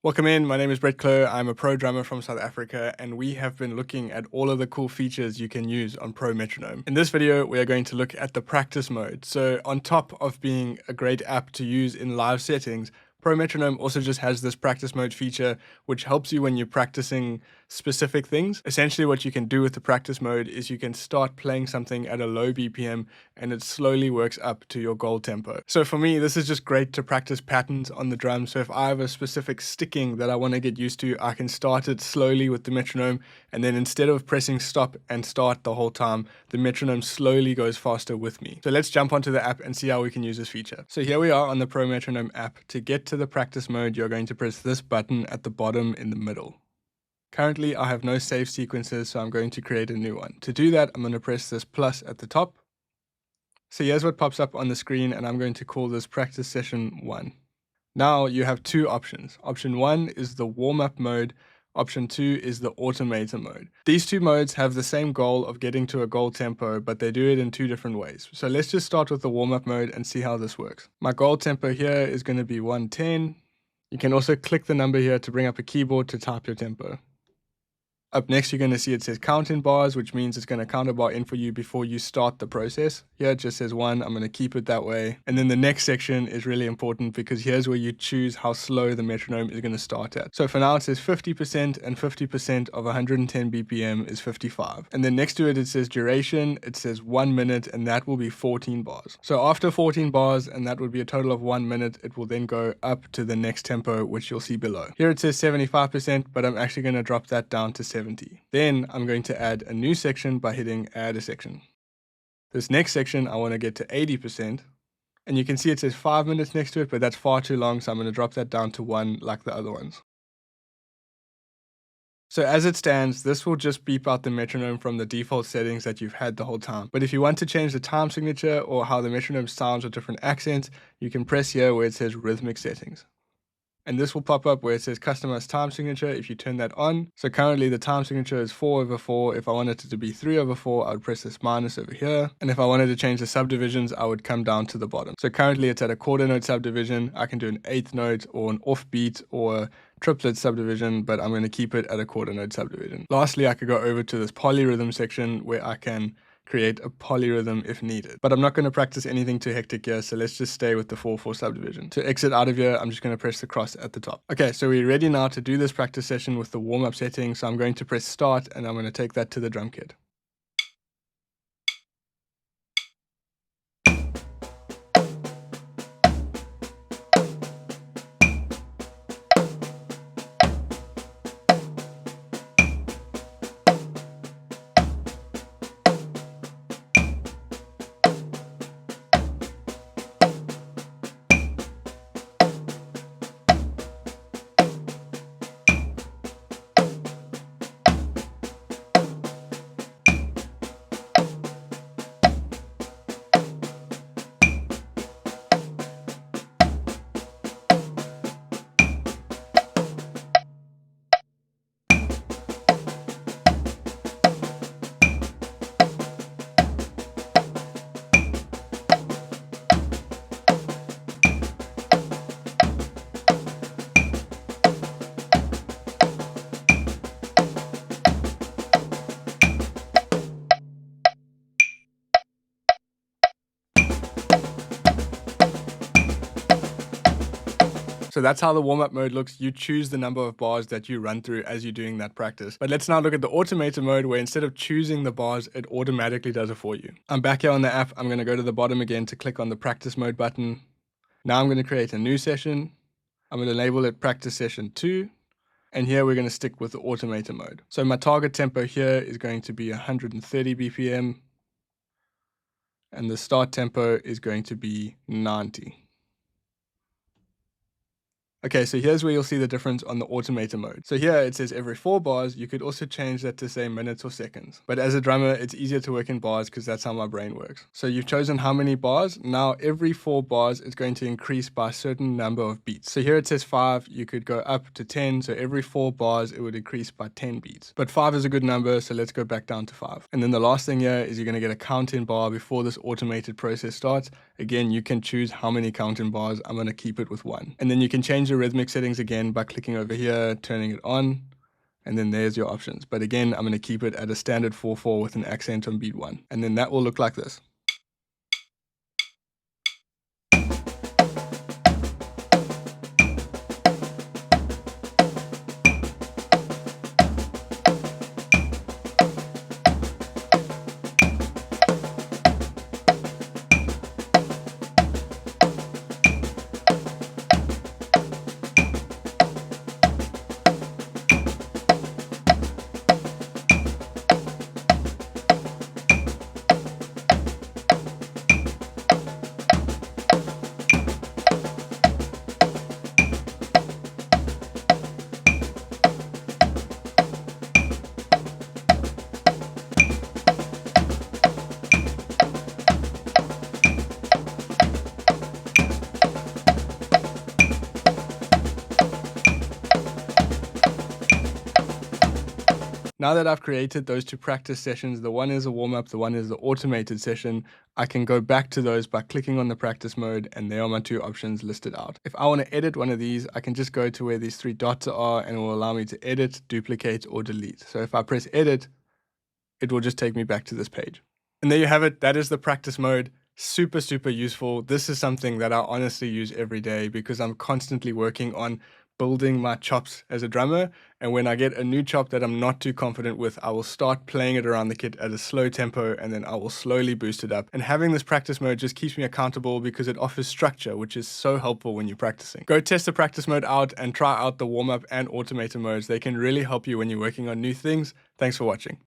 Welcome in, my name is Brett Clough, I'm a pro drummer from South Africa and we have been looking at all of the cool features you can use on Pro Metronome. In this video we are going to look at the practice mode. So on top of being a great app to use in live settings, Pro Metronome also just has this practice mode feature which helps you when you're practicing specific things. Essentially what you can do with the practice mode is you can start playing something at a low BPM and it slowly works up to your goal tempo. So for me this is just great to practice patterns on the drum. So if I have a specific sticking that I want to get used to, I can start it slowly with the metronome, and then instead of pressing stop and start the whole time, the metronome slowly goes faster with me. So let's jump onto the app and see how we can use this feature. So here we are on the Pro Metronome app. To get to the practice mode, you're going to press this button at the bottom in the middle. Currently, I have no save sequences, so I'm going to create a new one. To do that, I'm going to press this plus at the top. So here's what pops up on the screen, and I'm going to call this practice session 1. Now you have two options. Option 1 is the warm-up mode. Option 2 is the automator mode. These two modes have the same goal of getting to a goal tempo, but they do it in two different ways. So let's just start with the warm-up mode and see how this works. My goal tempo here is going to be 110. You can also click the number here to bring up a keyboard to type your tempo. Up next, you're going to see it says count in bars, which means it's going to count a bar in for you before you start the process. Here it just says 1. I'm going to keep it that way. And then the next section is really important because here's where you choose how slow the metronome is going to start at. So for now it says 50%, and 50% of 110 BPM is 55. And then next to it, it says duration. It says 1 minute, and that will be 14 bars. So after 14 bars, and that would be a total of 1 minute, it will then go up to the next tempo, which you'll see below. Here it says 75%, but I'm actually going to drop that down to 70. Then I'm going to add a new section by hitting add a section. This next section I want to get to 80%, and you can see it says 5 minutes next to it, but that's far too long, so I'm going to drop that down to 1 like the other ones. So as it stands, this will just beep out the metronome from the default settings that you've had the whole time. But if you want to change the time signature or how the metronome sounds with different accents, you can press here where it says rhythmic settings. And this will pop up where it says customize time signature if you turn that on. So currently the time signature is 4/4. If I wanted it to be 3/4, I would press this minus over here. And if I wanted to change the subdivisions, I would come down to the bottom. So currently it's at a quarter note subdivision. I can do an eighth note or an offbeat or a triplet subdivision, but I'm going to keep it at a quarter note subdivision. Lastly, I could go over to this polyrhythm section where I can create a polyrhythm if needed. But I'm not going to practice anything too hectic here, so let's just stay with the 4/4 subdivision. To exit out of here, I'm just going to press the cross at the top. Okay, so we're ready now to do this practice session with the warm-up setting, so I'm going to press start and I'm going to take that to the drum kit. So that's how the warm-up mode looks. You choose the number of bars that you run through as you're doing that practice. But let's now look at the automator mode where instead of choosing the bars, it automatically does it for you. I'm back here on the app. I'm going to go to the bottom again to click on the practice mode button. Now I'm going to create a new session. I'm going to label it practice session 2. And here we're going to stick with the automator mode. So my target tempo here is going to be 130 BPM. And the start tempo is going to be 90. Okay, so here's where you'll see the difference on the automator mode. So here it says every 4 bars. You could also change that to say minutes or seconds. But as a drummer, it's easier to work in bars because that's how my brain works. So you've chosen how many bars. Now every 4 bars is going to increase by a certain number of beats. So here it says 5. You could go up to 10. So every 4 bars, it would increase by 10 beats. But 5 is a good number, so let's go back down to 5. And then the last thing here is you're going to get a count-in bar before this automated process starts. Again, you can choose how many count-in bars. I'm going to keep it with 1. And then you can change change your rhythmic settings again by clicking over here, turning it on, and then there's your options. But again, I'm going to keep it at a standard 4/4 with an accent on beat 1. And then that will look like this. Now that I've created those two practice sessions, the one is a warm-up, the one is the automated session, I can go back to those by clicking on the practice mode, and there are my two options listed out. If I want to edit one of these, I can just go to where these three dots are, and it will allow me to edit, duplicate, or delete. So if I press edit, it will just take me back to this page. And there you have it. That is the practice mode. Super, super useful. This is something that I honestly use every day because I'm constantly working on building my chops as a drummer. And when I get a new chop that I'm not too confident with, I will start playing it around the kit at a slow tempo, and then I will slowly boost it up. And having this practice mode just keeps me accountable because it offers structure, which is so helpful when you're practicing. Go test the practice mode out and try out the warm-up and automator modes. They can really help you when you're working on new things. Thanks for watching.